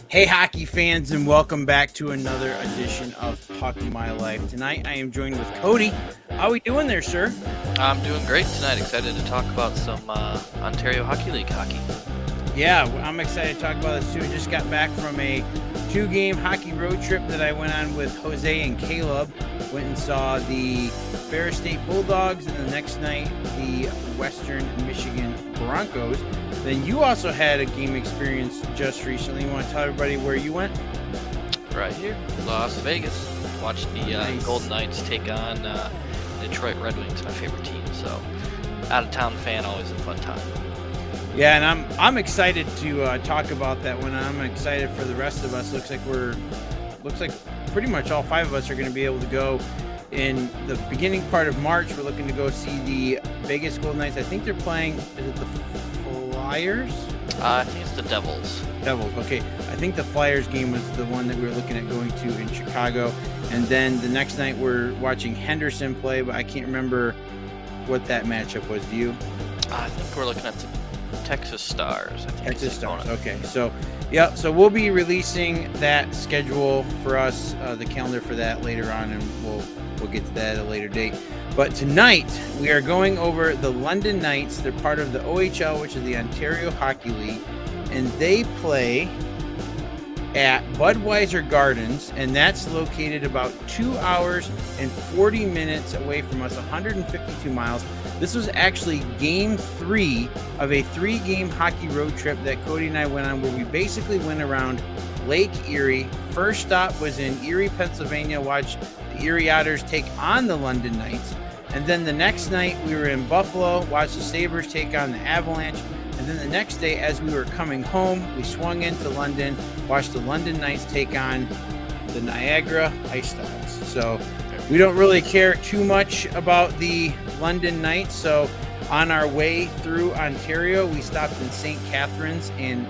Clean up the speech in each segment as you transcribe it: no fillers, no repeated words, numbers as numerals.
Hey, hockey fans, and welcome back to another edition of Puck My Life. Tonight, I am joined with Cody. How we doing there, sir? I'm doing great tonight. Excited to talk about some Ontario Hockey League hockey. Yeah, I'm excited to talk about this too. I just got back from a 2-game hockey road trip that I went on with Jose and Caleb. Went and saw the Ferris State Bulldogs, and the next night, the Western Michigan Broncos. Then you also had a game experience just recently. You want to tell everybody where you went? Right here, Las Vegas. Watched the Nice. Golden Knights take on Detroit Red Wings, my favorite team. So, out-of-town fan, always a fun time. Yeah, and I'm excited to talk about that one. I'm excited for the rest of us. Looks like pretty much all 5 of us are going to be able to go in the beginning part of March. We're looking to go see the Vegas Golden Knights. I think they're playing. Is it the Flyers? I think it's the Devils. Devils. Okay, I think the Flyers game was the one that we were looking at going to in Chicago, and then the next night we're watching Henderson play, but I can't remember what that matchup was. Do you? I think we're looking at the Texas Stars. I think Texas it's the Stars. opponent. Okay, so we'll be releasing that schedule for us, the calendar for that later on, and we'll get to that at a later date. But tonight we are going over the London Knights. They're part of the OHL, which is the Ontario Hockey League, and they play at Budweiser Gardens, and that's located about 2 hours and 40 minutes away from us, 152 miles. This was actually game 3 of a 3-game hockey road trip that Cody and I went on, where we basically went around Lake Erie. First stop was in Erie, Pennsylvania, watched the Erie Otters take on the London Knights. And then the next night we were in Buffalo, watched the Sabres take on the Avalanche. And then the next day, as we were coming home, we swung into London, watched the London Knights take on the Niagara Ice Dogs. So we don't really care too much about the London Knights. So on our way through Ontario, we stopped in St. Catharines and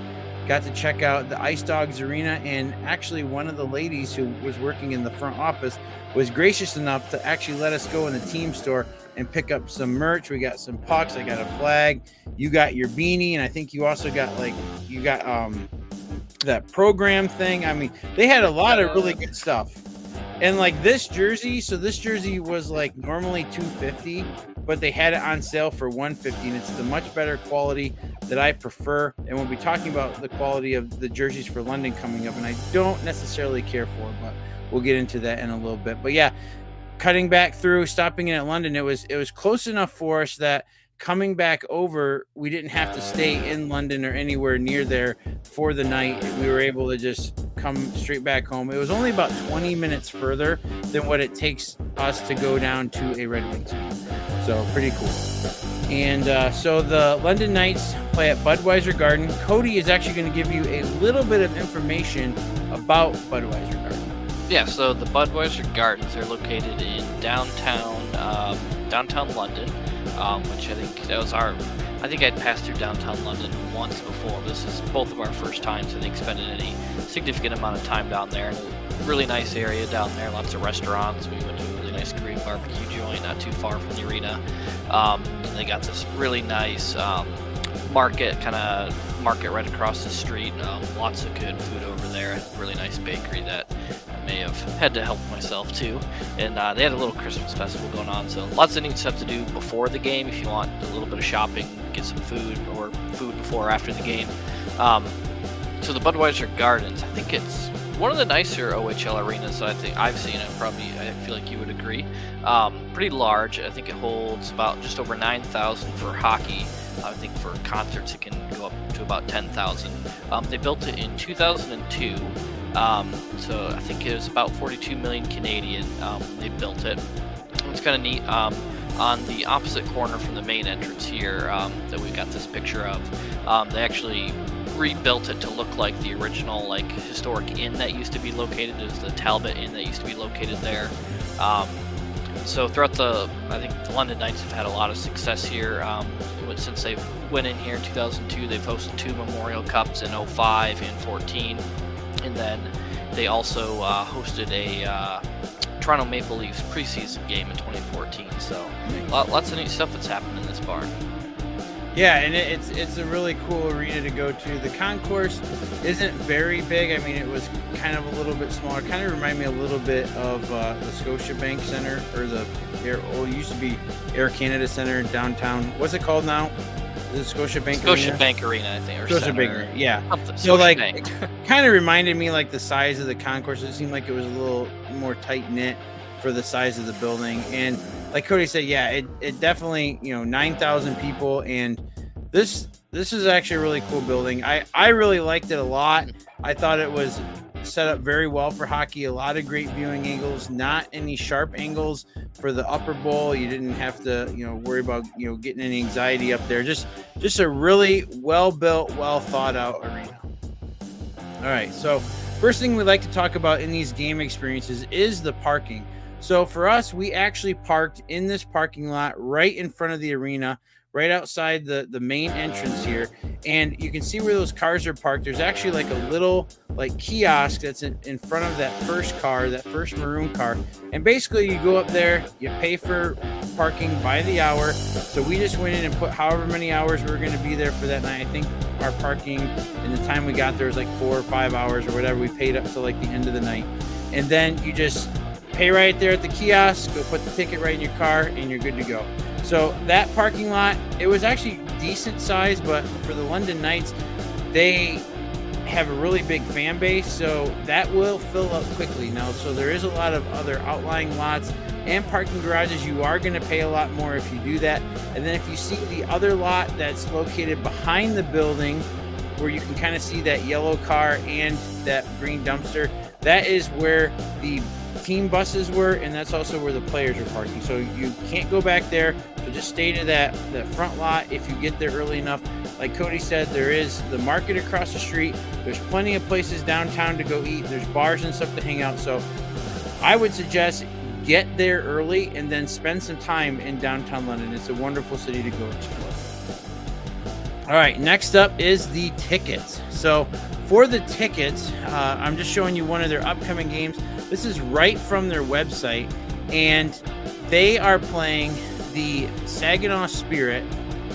got to check out the Ice Dogs Arena. And actually, one of the ladies who was working in the front office was gracious enough to actually let us go in the team store and pick up some merch. We got some pucks. I got a flag. You got your beanie, and I think you also got that program thing. I mean, they had a lot of really good stuff. And like this jersey, so this jersey was like normally $250, but they had it on sale for $150, and it's the much better quality that I prefer. And we'll be talking about the quality of the jerseys for London coming up, and I don't necessarily care for, but we'll get into that in a little bit. But yeah, cutting back through, stopping in at London, it was close enough for us that coming back over, we didn't have to stay in London or anywhere near there for the night. We were able to just come straight back home. It was only about 20 minutes further than what it takes us to go down to a Red Wings game. So pretty cool. And so the London Knights play at Budweiser Garden. Cody is actually going to give you a little bit of information about Budweiser Garden. Yeah, so the Budweiser Gardens are located in downtown London, which I think I'd passed through downtown London once before. This is both of our first times, I think, spending any significant amount of time down there. And a really nice area down there, lots of restaurants. We went to a really nice Korean barbecue joint not too far from the arena. And they got this really nice market right across the street. Lots of good food over there. A really nice bakery that I may have had to help myself too. And they had a little Christmas festival going on, so lots of neat stuff to do before the game if you want a little bit of shopping, get some food, or food before or after the game. So the Budweiser Gardens, I think it's one of the nicer OHL arenas I think I've seen. I feel like you would agree. Pretty large. I think it holds about just over 9,000 for hockey. I think for concerts it can go up to about 10,000. They built it in 2002, so I think it was about 42 million Canadian. They built it. It's kind of neat. On the opposite corner from the main entrance here, that we got this picture of, they actually rebuilt it to look like the original historic inn that used to be located. It was the Talbot Inn that used to be located there. So throughout I think the London Knights have had a lot of success here. Since they went in here in 2002, they've hosted 2 Memorial Cups in 05 and 14. And then they also hosted a Toronto Maple Leafs preseason game in 2014. So lots of neat stuff that's happened in this barn. Yeah, and it's a really cool arena to go to. The concourse isn't very big. I mean, it was kind of a little bit smaller. Kind of remind me a little bit of the Scotiabank Center, or it used to be Air Canada Center downtown. What's it called now? The Scotiabank Arena? Scotiabank Arena, I think. Or Scotiabank Center. Arena, yeah. Something. So like, Scotiabank. it kind of reminded me like the size of the concourse. It seemed like it was a little more tight knit for the size of the building. And like Cody said, yeah, it definitely, 9,000 people, and this is actually a really cool building. I really liked it a lot. I thought it was set up very well for hockey. A lot of great viewing angles, not any sharp angles for the upper bowl. You didn't have to, worry about, getting any anxiety up there. Just a really well built, well thought out arena. All right. So first thing we like to talk about in these game experiences is the parking. So for us, we actually parked in this parking lot right in front of the arena, right outside the main entrance here. And you can see where those cars are parked. There's actually like a little kiosk that's in front of that first car, that first maroon car. And basically you go up there, you pay for parking by the hour. So we just went in and put however many hours we were going to be there for that night. I think our parking in the time we got there was like 4 or 5 hours or whatever. We paid up to like the end of the night. And then you just pay right there at the kiosk, go put the ticket right in your car, and you're good to go. So that parking lot, it was actually decent size, but for the London Knights, they have a really big fan base, so that will fill up quickly now. So there is a lot of other outlying lots and parking garages. You are going to pay a lot more if you do that. And then if you see the other lot that's located behind the building, where you can kind of see that yellow car and that green dumpster, that is where the team buses were, and that's also where the players are parking. So you can't go back there. So just stay to that front lot if you get there early enough. Like Cody said, there is the market across the street. There's plenty of places downtown to go eat. There's bars and stuff to hang out. So I would suggest get there early and then spend some time in downtown London. It's a wonderful city to go explore. All right, next up is the tickets. So for the tickets, I'm just showing you one of their upcoming games. This is right from their website, and they are playing the Saginaw Spirit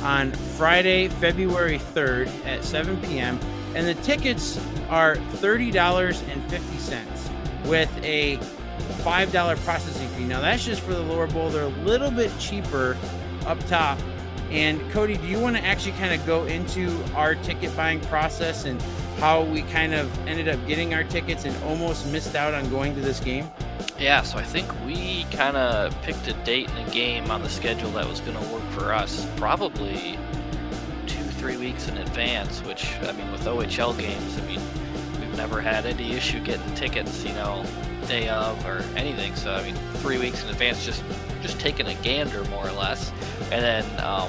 on Friday, February 3rd at 7 p.m. And the tickets are $30.50 with a $5 processing fee. Now that's just for the lower bowl. They're a little bit cheaper up top. And Cody, do you want to actually kind of go into our ticket buying process and how we kind of ended up getting our tickets and almost missed out on going to this game? Yeah, so I think we kind of picked a date and a game on the schedule that was going to work for us probably 2-3 weeks in advance, which, I mean, with OHL games, I mean, we've never had any issue getting tickets, day of or anything. So, I mean, 3 weeks in advance, just taking a gander more or less. And then, I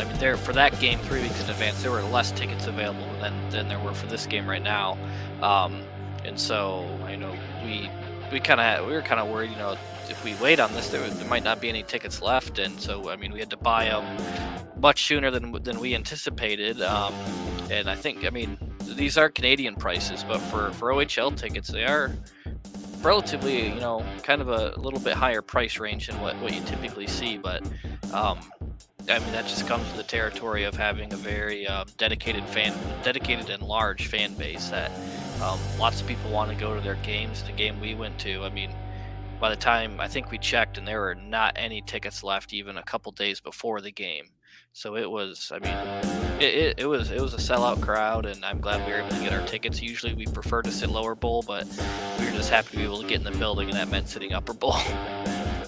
mean, there for that game 3 weeks in advance, there were less tickets available than there were for this game right now. And so, we were kind of worried, if we wait on this, there might not be any tickets left. And so, I mean, we had to buy them much sooner than we anticipated. And I think, I mean, these are Canadian prices, but for OHL tickets, they are relatively, kind of a little bit higher price range than what you typically see. But I mean, that just comes with the territory of having a very dedicated and large fan base that lots of people want to go to their games. The game we went to, I mean, by the time I think we checked, and there were not any tickets left even a couple days before the game. So it was, I mean, it was a sellout crowd, and I'm glad we were able to get our tickets. Usually we prefer to sit lower bowl, but we were just happy to be able to get in the building, and that meant sitting upper bowl.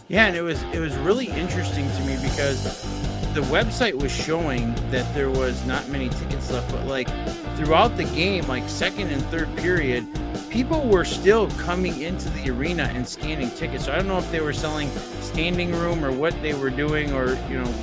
Yeah, and it was really interesting to me because the website was showing that there was not many tickets left, but like throughout the game, like second and third period, people were still coming into the arena and scanning tickets. So I don't know if they were selling standing room or what they were doing, or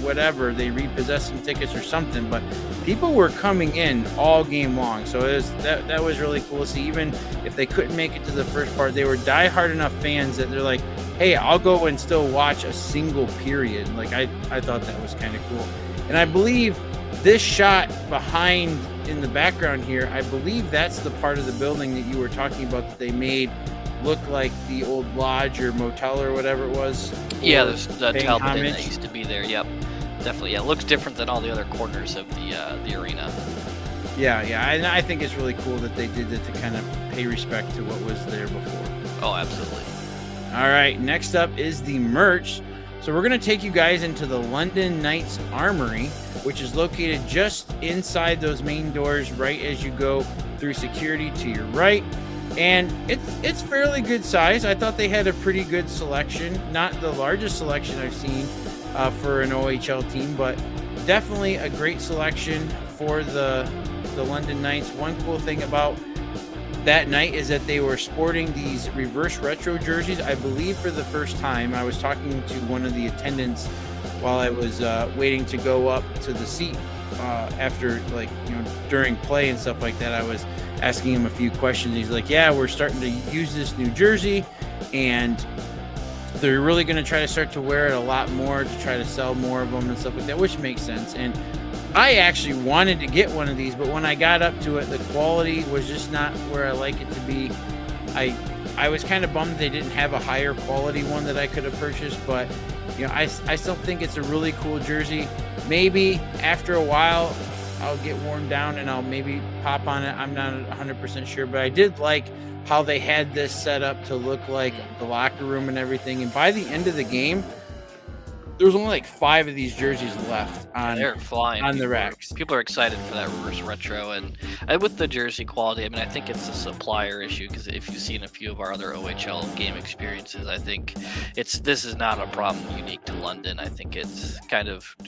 whatever, they repossessed some tickets or something, but people were coming in all game long. So that was really cool to see. Even if they couldn't make it to the first part, they were diehard enough fans that they're like, hey, I'll go and still watch a single period. Like I thought that was kind of cool. And I believe this shot behind in the background here, I believe that's the part of the building that you were talking about that they made look like the old lodge or motel or whatever it was. Yeah, there's the Talbot Inn that used to be there. Yep. definitely. Yeah, it looks different than all the other corners of the arena. Yeah, yeah, and I think it's really cool that they did it to kind of pay respect to what was there before. Oh, absolutely. All right, next up is the merch. So we're going to take you guys into the London Knights Armory, which is located just inside those main doors right as you go through security to your right. And it's fairly good size. I thought they had a pretty good selection. Not the largest selection I've seen for an OHL team, but definitely a great selection for the London Knights. One cool thing about that night is that they were sporting these reverse retro jerseys, I believe for the first time. I was talking to one of the attendants while I was waiting to go up to the seat after, like, during play and stuff like that. I was asking him a few questions. He's like, yeah, we're starting to use this new jersey, and they're really going to try to start to wear it a lot more to try to sell more of them and stuff like that, which makes sense. And I actually wanted to get one of these, but when I got up to it, the quality was just not where I like it to be. I was kind of bummed they didn't have a higher quality one that I could have purchased, but I still think it's a really cool jersey. Maybe after a while I'll get worn down and I'll maybe pop on it. I'm not 100% sure, but I did like how they had this set up to look like the locker room and everything. And by the end of the game, there was only like 5 of these jerseys left on, they're flying on the racks. People are excited for that reverse retro, and with the jersey quality, I mean, I think it's a supplier issue, because if you've seen a few of our other OHL game experiences, I think this is not a problem unique to London. I think it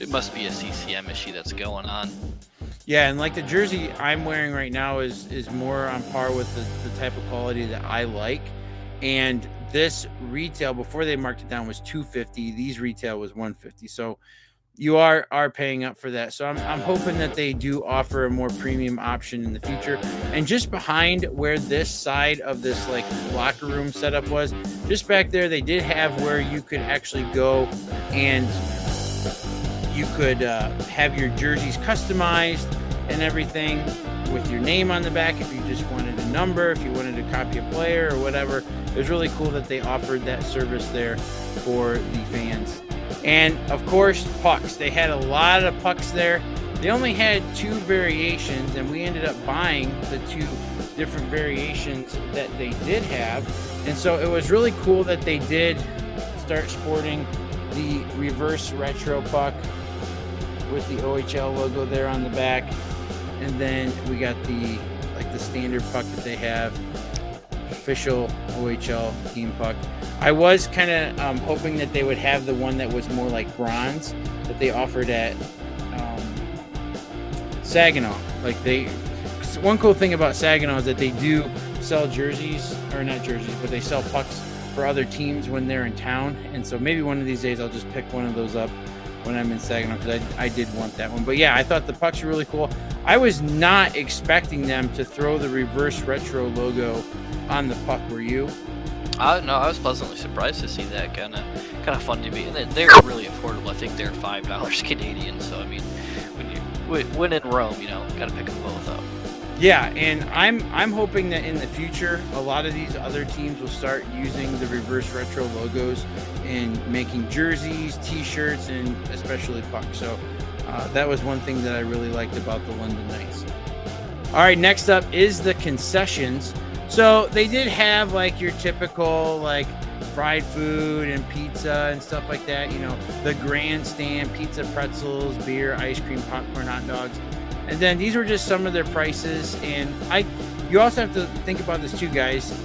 must be a CCM issue that's going on. Yeah, and like the jersey I'm wearing right now is more on par with the type of quality that I like. And this retail, before they marked it down, was $250. These retail was $150. So you are paying up for that. So I'm hoping that they do offer a more premium option in the future. And just behind where this side of this like locker room setup was, just back there, they did have where you could actually go and you could have your jerseys customized and everything with your name on the back if you just wanted a number, if you wanted to copy a player or whatever. It was really cool that they offered that service there for the fans. And of course, pucks. They had a lot of pucks there. They only had 2 variations, and we ended up buying the 2 different variations that they did have. And so it was really cool that they did start sporting the reverse retro puck with the OHL logo there on the back. And then we got the standard puck that they have, official OHL team puck. I was kind of hoping that they would have the one that was more like bronze that they offered at Saginaw. One cool thing about Saginaw is that they do sell jerseys, or not jerseys, but they sell pucks for other teams when they're in town. And so maybe one of these days I'll just pick one of those up when I'm in Saginaw, because I did want that one. But yeah, I thought the pucks were really cool. I was not expecting them to throw the reverse retro logo on the puck. Were you? No, I was pleasantly surprised to see that. Kind of fun to be. And they're really affordable. I think they're $5 Canadian. So I mean, when in Rome, gotta pick them both up. Yeah, and I'm hoping that in the future, a lot of these other teams will start using the reverse retro logos in making jerseys, T-shirts, and especially pucks. So that was one thing that I really liked about the London Knights. All right, next up is the concessions. So they did have like your typical like fried food and pizza and stuff like that. The grandstand, pizza, pretzels, beer, ice cream, popcorn, hot dogs. And then these were just some of their prices. And you also have to think about this too, guys.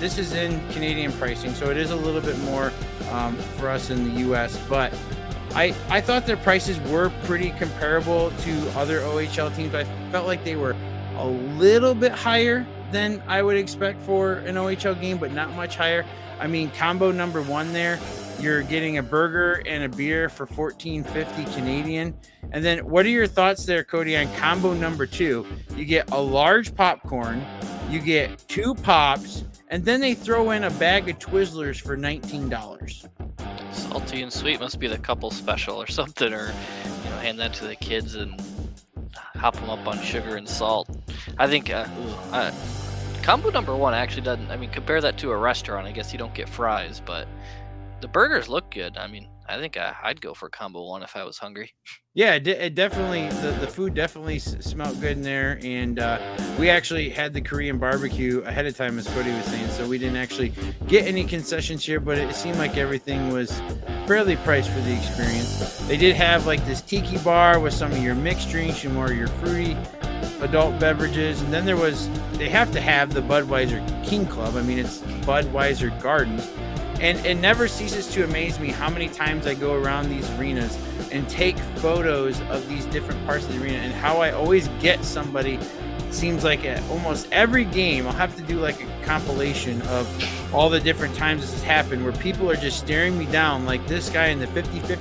This is in Canadian pricing, so it is a little bit more for us in the US. But I thought their prices were pretty comparable to other OHL teams. I felt like they were a little bit higher than I would expect for an OHL game, but not much higher. I mean, combo number 1 there, you're getting a burger and a beer for $14.50 Canadian. And then what are your thoughts there, Cody, on combo number 2? You get a large popcorn, you get 2 pops, and then they throw in a bag of Twizzlers for $19. Salty and sweet must be the couple special or something, or hand that to the kids and hop them up on sugar and salt. I think combo number 1 actually doesn't. I mean, compare that to a restaurant. I guess you don't get fries, but the burgers look good. I mean, I think I'd go for combo one if I was hungry. Yeah, it definitely the food definitely smelled good in there, and we actually had the Korean barbecue ahead of time, as Cody was saying, so we didn't actually get any concessions here, but it seemed like everything was fairly priced for the experience. They did have like this tiki bar with some of your mixed drinks and more of your fruity adult beverages, and then they have to have the Budweiser King Club. I mean, it's Budweiser Gardens. And it never ceases to amaze me how many times I go around these arenas and take photos of these different parts of the arena, and how I always get somebody. It seems like at almost every game, I'll have to do like a compilation of all the different times this has happened where people are just staring me down, like this guy in the 50-50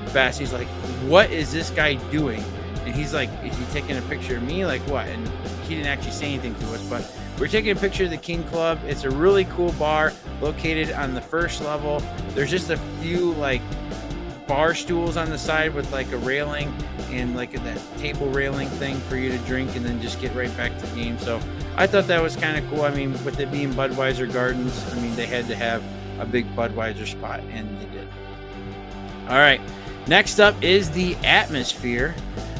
vest. He's like, what is this guy doing? And he's like, is he taking a picture of me? Like what? And he didn't actually say anything to us, but we're taking a picture of the King Club. It's a really cool bar located on the first level. There's just a few like bar stools on the side with like a railing and like that table railing thing for you to drink and then just get right back to the game. So I thought that was kind of cool. I mean, with it being Budweiser Gardens, I mean, they had to have a big Budweiser spot, and they did. All right, next up is the atmosphere.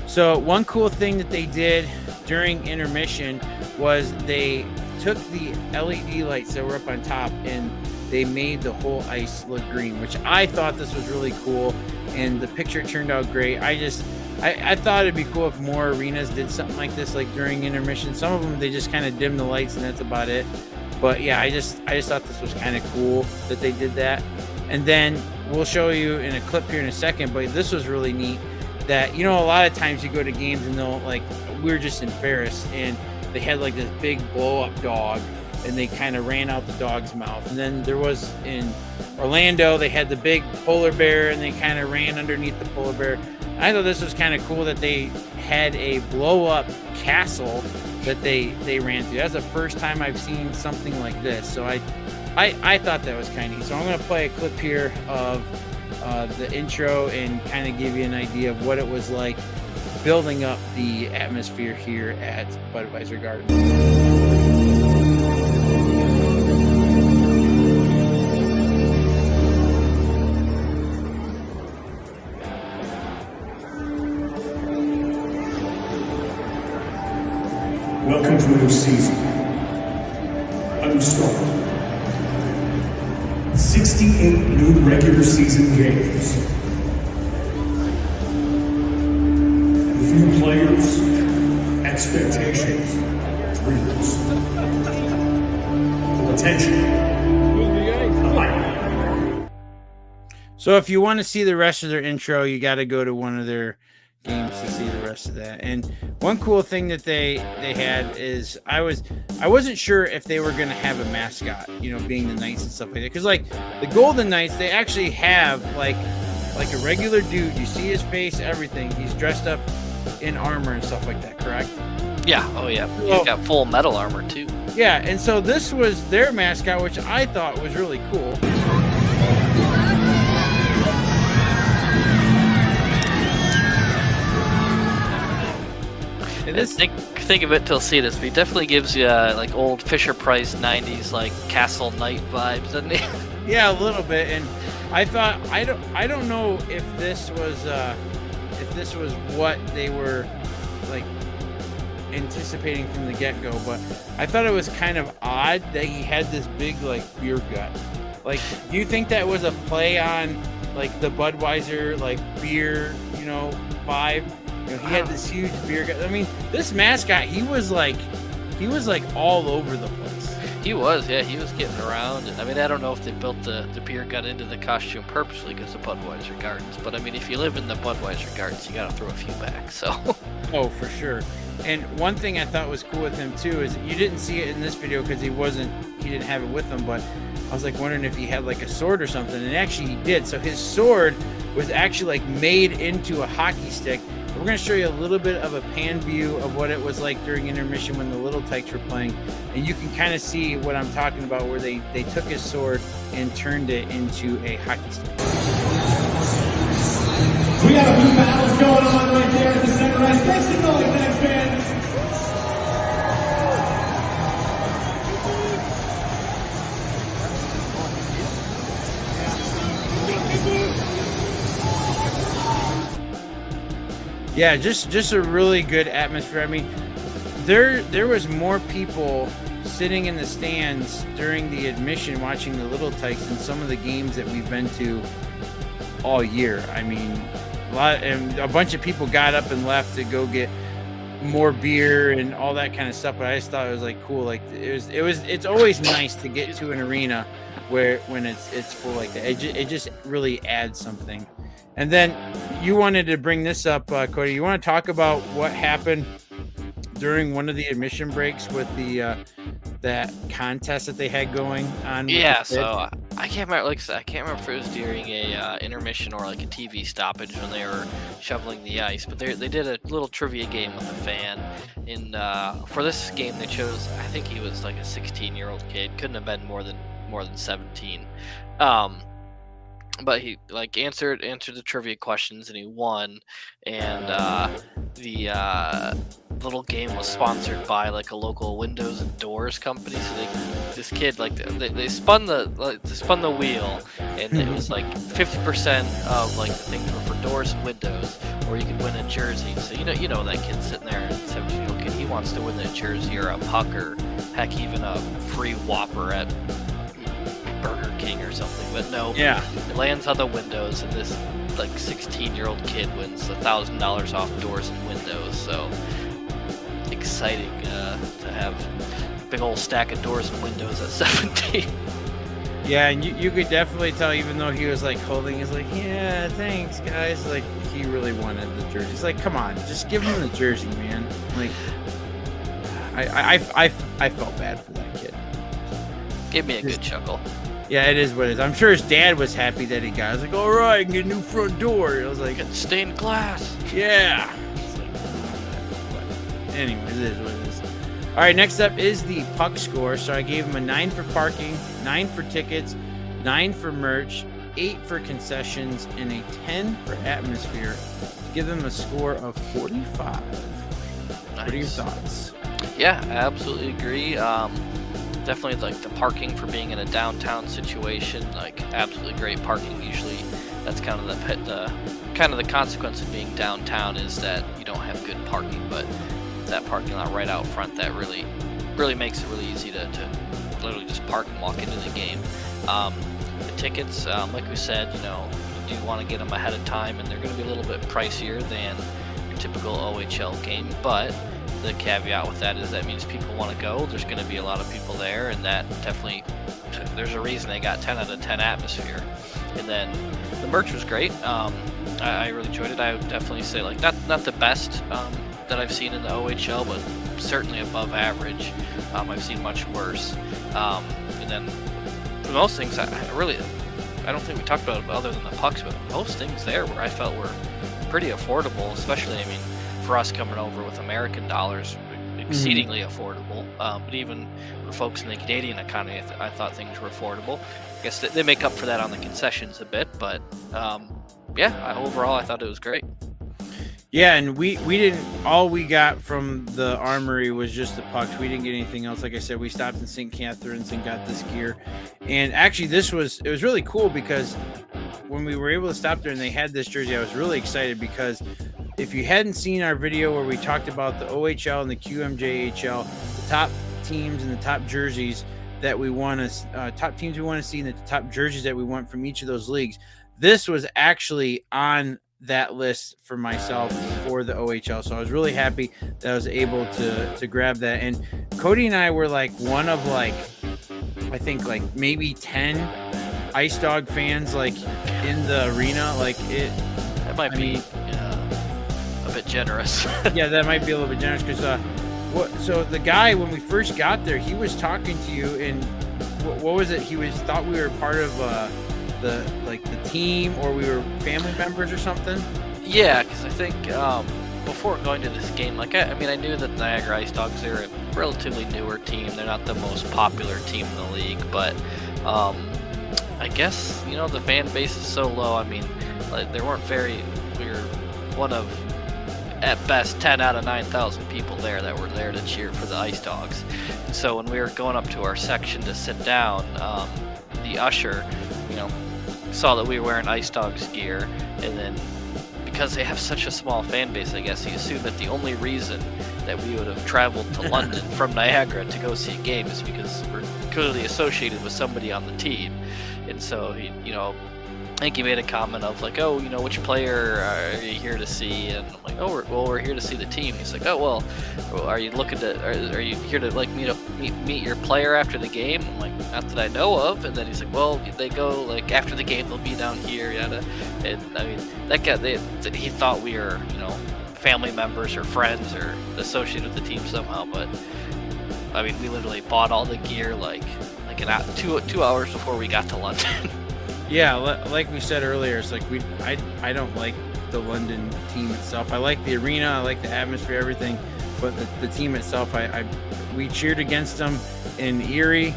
So one cool thing that they did during intermission was they took the LED lights that were up on top and they made the whole ice look green, which I thought this was really cool, and the picture turned out great. I thought it'd be cool if more arenas did something like this, like during intermission. Some of them, they just kind of dim the lights and that's about it. But yeah, I just thought this was kind of cool that they did that. And then we'll show you in a clip here in a second, but this was really neat that, you know, a lot of times you go to games and they'll, like, we were just in Ferris and they had like this big blow up dog and they kind of ran out the dog's mouth. And then there was in Orlando, they had the big polar bear and they kind of ran underneath the polar bear. I thought this was kind of cool that they had a blow up castle that they ran through. That's the first time I've seen something like this. So I thought that was kind of neat. So I'm going to play a clip here of the intro and kind of give you an idea of what it was like building up the atmosphere here at Budweiser Gardens. Welcome to a new season, a new start. 68 new regular season games. With new players, expectations, dreams. Attention. So if you want to see the rest of their intro, you got to go to one of their games to see the rest of that. And one cool thing that they had is I wasn't sure if they were going to have a mascot, you know, being the Knights and stuff like that, because like the Golden Knights, they actually have like a regular dude. You see his face, everything. He's dressed up in armor and stuff like that, correct? Yeah. Oh yeah. He's got full metal armor too. Yeah, and so this was their mascot, which I thought was really cool. Think of it till see this. But he definitely gives you like old Fisher Price '90s like Castle Knight vibes, doesn't he? Yeah, a little bit. And I thought I don't know if this was what they were like anticipating from the get-go, but I thought it was kind of odd that he had this big like beer gut. Like, do you think that was a play on like the Budweiser like beer, you know, vibe? You know, he had this huge beer gut. I mean, this mascot, he was like all over the place. He was, yeah, he was getting around. And I mean, I don't know if they built the beer gut into the costume purposely because of Budweiser Gardens, but I mean, if you live in the Budweiser Gardens, you got to throw a few back. So. Oh, for sure. And one thing I thought was cool with him too is you didn't see it in this video because he didn't have it with him, but I was like wondering if he had like a sword or something, and actually he did. So his sword was actually like made into a hockey stick. We're going to show you a little bit of a pan view of what it was like during intermission when the Little Tykes were playing, and you can kind of see what I'm talking about, where they took his sword and turned it into a hockey stick. We got a few battles going on right there at the center ice. Make some noise, that fans. Yeah, just a really good atmosphere. I mean, there was more people sitting in the stands during the admission watching the Little Tykes than some of the games that we've been to all year. I mean, a bunch of people got up and left to go get more beer and all that kind of stuff. But I just thought it was like cool. Like it's always nice to get to an arena where when it's full like that. It just really adds something. And then you wanted to bring this up, Cody. You want to talk about what happened during one of the admission breaks with the that contest that they had going on? Yeah, so I can't remember. Like I said, I can't remember if it was during a intermission or like a TV stoppage when they were shoveling the ice. But they did a little trivia game with a fan. And for this game, they chose. I think he was like a 16-year-old kid. Couldn't have been more than 17. But he like answered the trivia questions and he won. And the little game was sponsored by like a local windows and doors company. So this kid like they spun the wheel, and it was like 50% of like the things were for doors and windows, or you could win a jersey. So you know that kid sitting there, 17-year-old kid, he wants to win a jersey or a puck or heck even a free Whopper at Burger King or something. But no, Yeah. it lands on the windows, and this like 16-year-old kid wins $1,000 off doors and windows. So exciting to have a big old stack of doors and windows at 17. Yeah, and you could definitely tell, even though he was like holding, he's like, yeah, thanks guys. Like he really wanted the jersey. He's like, come on, just give him the jersey, man. Like I felt bad for that kid. Gave me a good chuckle. Yeah, it is what it is. I'm sure his dad was happy that he got it. I was like, all right, I can get a new front door. I was like, Get stained glass. yeah. It's like, but anyways, it is what it is. All right, next up is the puck score. So I gave him a 9 for parking, 9 for tickets, 9 for merch, 8 for concessions, and a 10 for atmosphere. Give him a score of 45. What are your thoughts? Yeah, I absolutely agree. Definitely like the parking for being in a downtown situation, like absolutely great parking. Usually, that's kind of the consequence of being downtown is that you don't have good parking. But that parking lot right out front, that really makes it really easy to literally just park and walk into the game. The tickets, like we said, you do want to get them ahead of time, and they're going to be a little bit pricier than your typical OHL game, but the caveat with that is that means people want to go. There's going to be a lot of people there, and that definitely, there's a reason they got 10 out of 10 atmosphere. And then the merch was great. I really enjoyed it. I would definitely say like not the best that I've seen in the OHL, but certainly above average. I've seen much worse. And then for most things, I don't think we talked about it other than the pucks, but most things there where I felt were pretty affordable, especially, I mean, for us coming over with American dollars, exceedingly affordable. But even for folks in the Canadian economy, I thought things were affordable. I guess they make up for that on the concessions a bit, but overall I thought it was great. Yeah, and we didn't. All we got from the armory was just the pucks. We didn't get anything else. Like I said, we stopped in St. Catharines and got this gear. And actually, it was really cool because when we were able to stop there and they had this jersey, I was really excited because if you hadn't seen our video where we talked about the OHL and the QMJHL, the top teams and the top jerseys that we want to, top teams we want to see, and the top jerseys that we want from each of those leagues, this was actually on that list for myself for the OHL. So I was really happy that I was able to grab that. And Cody and I were like one of like, I think like maybe 10 Ice Dog fans like in the arena. Like it, that might be a bit generous. Yeah, that might be a little bit generous because so the guy, when we first got there, he was talking to you, and what was it? He thought we were part of the team, or we were family members or something. Yeah, because I think before going to this game, like I knew that Niagara Ice Dogs are a relatively newer team. They're not the most popular team in the league, but I guess the fan base is so low. I mean, like we were one of, at best, 10 out of 9,000 people there that were there to cheer for the Ice Dogs. So when we were going up to our section to sit down, the usher, saw that we were wearing Ice Dogs gear, and then because they have such a small fan base, I guess he assumed that the only reason that we would have traveled to London from Niagara to go see a game is because we're clearly associated with somebody on the team. And so he, I think he made a comment of like, oh, which player are you here to see? And I'm like, oh, we're here to see the team. He's like, oh, well, are you looking to, are you here to like meet your player after the game? I'm like, not that I know of. And then he's like, well, they go like after the game, they'll be down here, yada. And I mean, that guy, he thought we were, family members or friends or associated with the team somehow. But I mean, we literally bought all the gear like two hours before we got to London. Yeah, like we said earlier, it's like I don't like the London team itself. I like the arena, I like the atmosphere, everything, but the team itself, we cheered against them in Erie,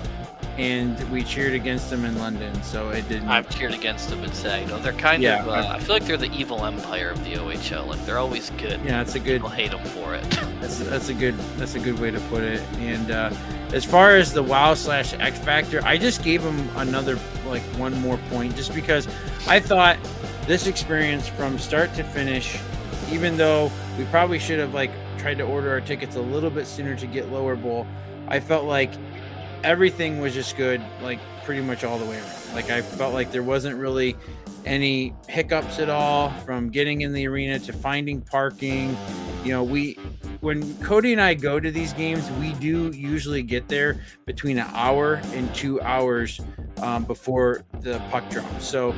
and we cheered against them in London. So it didn't. I've cheered against them and said, they're kind of. I feel like they're the evil empire of the OHL. Like they're always good. Yeah, it's a good. People hate them for it. That's a good way to put it. And as far as the WoW/X Factor, I just gave them another one more point, just because I thought this experience from start to finish, even though we probably should have tried to order our tickets a little bit sooner to get lower bowl, I felt like everything was just good, pretty much all the way around. I felt like there wasn't really any hiccups at all, from getting in the arena to finding parking. When Cody and I go to these games, we do usually get there between an hour and 2 hours before the puck drop. So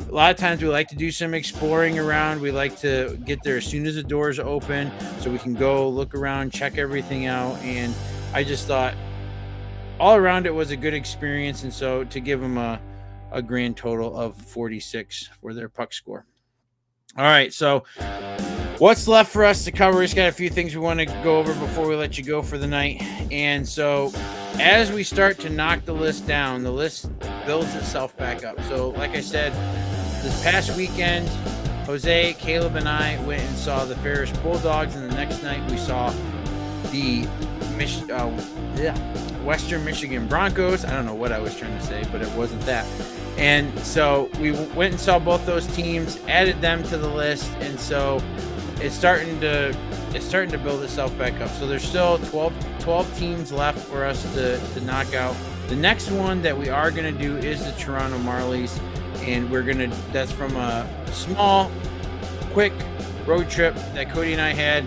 a lot of times we like to do some exploring around. We like to get there as soon as the doors open so we can go look around, check everything out. And I just thought all around it was a good experience. And so to give them a grand total of 46 for their puck score. All right, so what's left for us to cover? We just got a few things we want to go over before we let you go for the night. And so as we start to knock the list down, the list builds itself back up. So like I said, this past weekend, Jose, Caleb, and I went and saw the Ferris Bulldogs, and the next night we saw the Western Michigan Broncos. I don't know what I was trying to say, but it wasn't that. And so we went and saw both those teams, added them to the list, and so it's starting to build itself back up. So there's still 12 teams left for us to knock out. The next one that we are going to do is the Toronto Marlies, and that's from a small, quick road trip that Cody and I had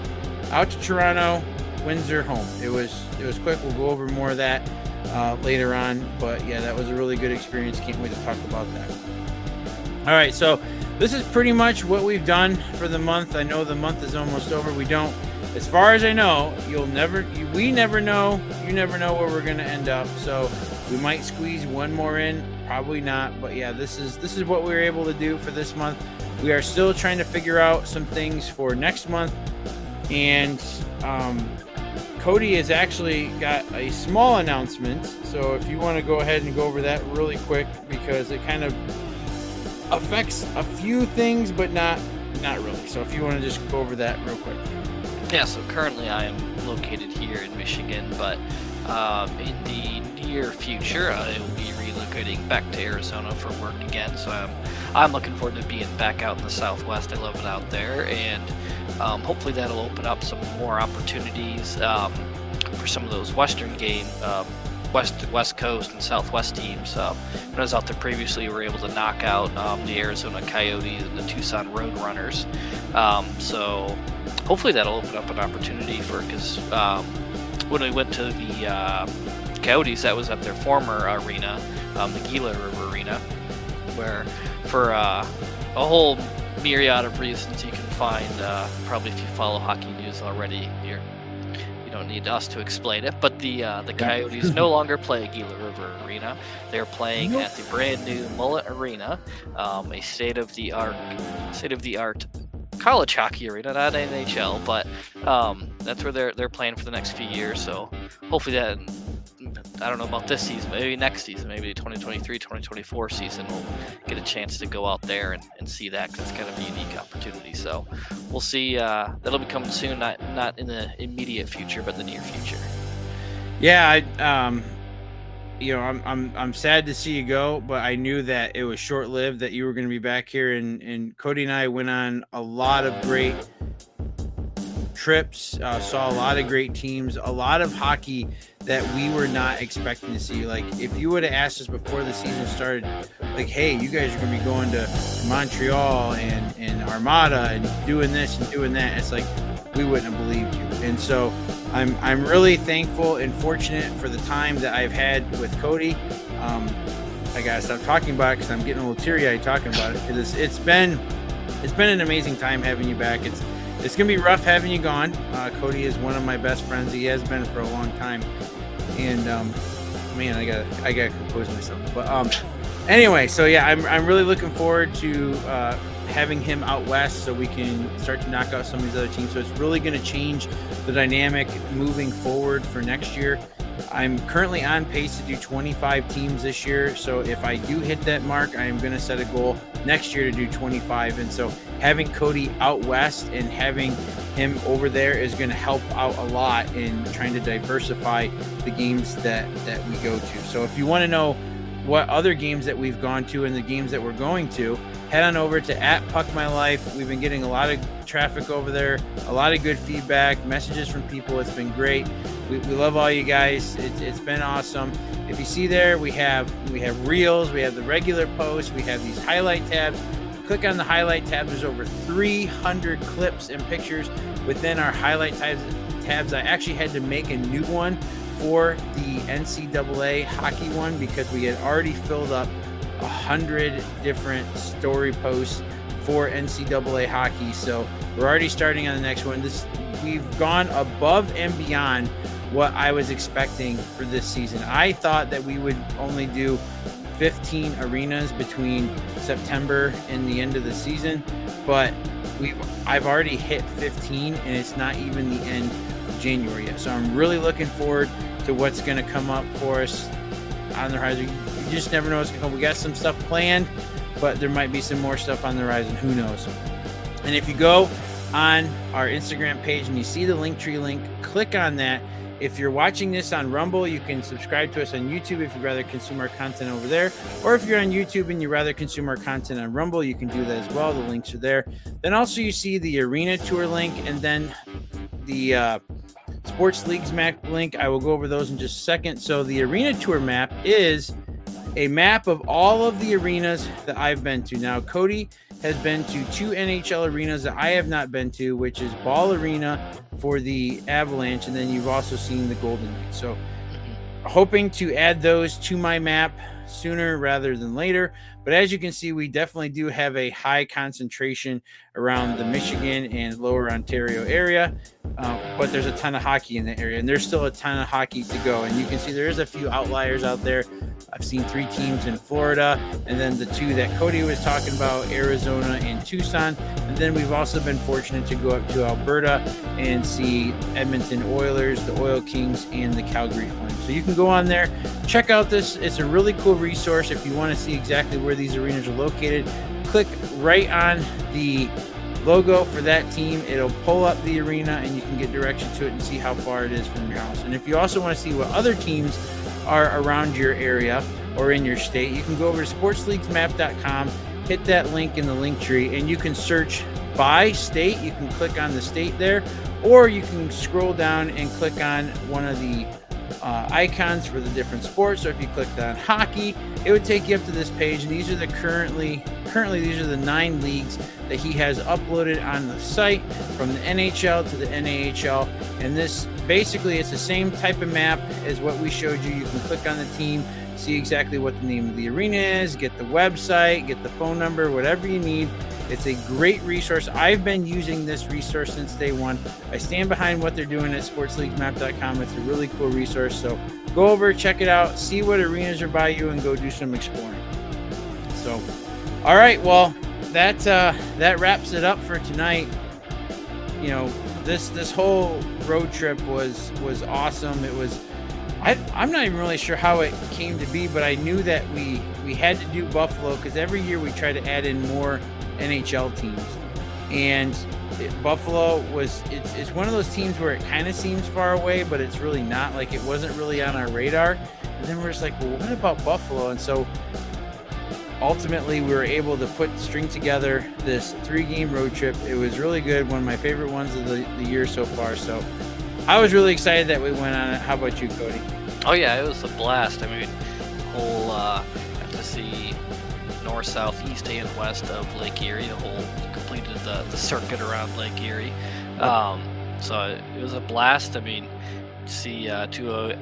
out to Toronto, Windsor, home. It was quick. We'll go over more of that later on, but yeah, that was a really good experience. Can't wait to talk about that. All right, so this is pretty much what we've done for the month. I know the month is almost over. As far as I know, we never know. You never know where we're going to end up. So we might squeeze one more in, probably not. But yeah, this is what we were able to do for this month. We are still trying to figure out some things for next month, and Cody has actually got a small announcement. So if you want to go ahead and go over that really quick, because it kind of affects a few things, but not really. So if you want to just go over that real quick. Yeah, so currently I am located here in Michigan, but in the near future I will be relocating back to Arizona for work again. So I'm looking forward to being back out in the Southwest. I love it out there, and hopefully that'll open up some more opportunities for some of those Western game, West Coast and Southwest teams. When I was out there previously, we were able to knock out the Arizona Coyotes and the Tucson Roadrunners. So hopefully that'll open up an opportunity because when we went to the Coyotes, that was at their former arena, the Gila River Arena, where for a whole myriad of reasons you can find, probably if you follow hockey news already, you don't need us to explain it, but the Coyotes no longer play at Gila River Arena. They're playing at the brand new Mullet Arena, a state-of-the-art college hockey arena, not NHL, but that's where they're playing for the next few years. So hopefully that, I don't know about this season, maybe next season, maybe 2023-2024 season, we'll get a chance to go out there and see that, because it's kind of a unique opportunity. So we'll see. That'll be coming soon, not in the immediate future, but the near future. Yeah, I'm sad to see you go, but I knew that it was short lived, that you were going to be back here, and Cody and I went on a lot of great trips, saw a lot of great teams, a lot of hockey that we were not expecting to see. Like, if you would have asked us before the season started, like, hey, you guys are going to be going to Montreal and Armada and doing this and doing that, it's like, we wouldn't have believed you. And so I'm really thankful and fortunate for the time that I've had with Cody. I gotta stop talking about it because I'm getting a little teary-eyed talking about it. It's been an amazing time having you back. It's gonna be rough having you gone. Cody is one of my best friends. He has been for a long time. And man, I gotta compose myself. But anyway, so yeah, I'm really looking forward to having him out west so we can start to knock out some of these other teams. So it's really going to change the dynamic moving forward for next year. I'm currently on pace to do 25 teams this year. So if I do hit that mark, I am going to set a goal next year to do 25. And so having Cody out west and having him over there is going to help out a lot in trying to diversify the games that we go to. So if you want to know what other games that we've gone to and the games that we're going to, head on over to @PuckMyLife. We've been getting a lot of traffic over there, a lot of good feedback, messages from people. It's been great. We love all you guys. It's been awesome. If you see there, we have reels, we have the regular posts, we have these highlight tabs. Click on the highlight tab. There's over 300 clips and pictures within our highlight tabs. I actually had to make a new one for the NCAA hockey one because we had already filled up 100 different story posts for NCAA hockey. So we're already starting on the next one. We've gone above and beyond what I was expecting for this season. I thought that we would only do 15 arenas between September and the end of the season, but I've already hit 15 and it's not even the end of January yet. So I'm really looking forward to what's going to come up for us on the horizon. You just never know what's going to come. We got some stuff planned, but there might be some more stuff on the horizon. Who knows? And if you go on our Instagram page and you see the Linktree link, click on that. If you're watching this on Rumble, you can subscribe to us on YouTube if you'd rather consume our content over there. Or if you're on YouTube and you'd rather consume our content on Rumble, you can do that as well. The links are there. Then also you see the Arena Tour link and then the Sports Leagues map link. I will go over those in just a second. So the Arena Tour map is a map of all of the arenas that I've been to. Now, Cody has been to 2 NHL arenas that I have not been to, which is Ball Arena for the Avalanche, and then you've also seen the Golden Knights. So hoping to add those to my map sooner rather than later. But as you can see, we definitely do have a high concentration around the Michigan and Lower Ontario area. But there's a ton of hockey in the area, and there's still a ton of hockey to go. And you can see there is a few outliers out there. I've seen 3 teams in Florida, and then the 2 that Cody was talking about, Arizona and Tucson. And then we've also been fortunate to go up to Alberta and see Edmonton Oilers, the Oil Kings, and the Calgary Flames. So you can go on there, check out this. It's a really cool resource if you want to see exactly where these arenas are located. Click right on the logo for that team. It'll pull up the arena and you can get direction to it and see how far it is from your house. And if you also want to see what other teams are around your area or in your state, you can go over to sportsleaguesmap.com, hit that link in the link tree, and you can search by state. You can click on the state there, or you can scroll down and click on one of the icons for the different sports. So if you clicked on hockey, it would take you up to this page, and these are the currently these are the 9 leagues that he has uploaded on the site, from the NHL to the NAHL. And this basically, it's the same type of map as what we showed you. You can click on the team, see exactly what the name of the arena is, get the website, get the phone number, whatever you need. It's a great resource. I've been using this resource since day one. I stand behind what they're doing at sportsleaguesmap.com. It's a really cool resource. So go over, check it out, see what arenas are by you, and go do some exploring. So, all right, well, that wraps it up for tonight. You know, this whole road trip was awesome. It was. I'm not even really sure how it came to be, but I knew that we had to do Buffalo because every year we try to add in more NHL teams, and Buffalo it's one of those teams where it kind of seems far away, but it's really not. Like, it wasn't really on our radar. And then we're just like, well, what about Buffalo? And so ultimately we were able to string together this 3-game road trip. It was really good, one of my favorite ones of the year so far. So I was really excited that we went on it. How about you, Cody? Oh yeah, it was a blast. I mean, whole got to see north, south, east, and west of Lake Erie. Completed the circuit around Lake Erie. So it was a blast. I mean, see 2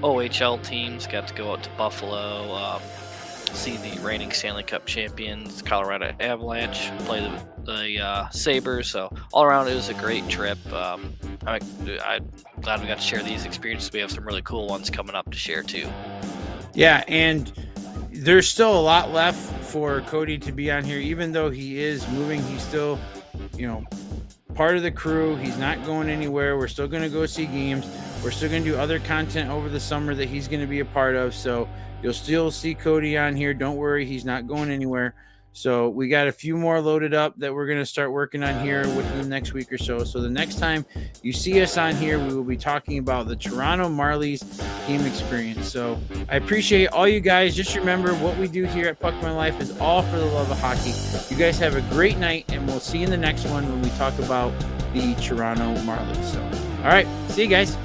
OHL teams. Got to go out to Buffalo. See the reigning Stanley Cup champions, Colorado Avalanche, play the Sabres. So all around, it was a great trip. I'm glad we got to share these experiences. We have some really cool ones coming up to share too. Yeah, and there's still a lot left for Cody to be on here. Even though he is moving, he's still, part of the crew. He's not going anywhere. We're still going to go see games. We're still going to do other content over the summer that he's going to be a part of. So you'll still see Cody on here. Don't worry, he's not going anywhere. So we got a few more loaded up that we're going to start working on here within the next week or so. So the next time you see us on here, we will be talking about the Toronto Marlies game experience. So I appreciate all you guys. Just remember, what we do here at Puck My Life is all for the love of hockey. You guys have a great night, and we'll see you in the next one when we talk about the Toronto Marlies. So, all right, see you guys.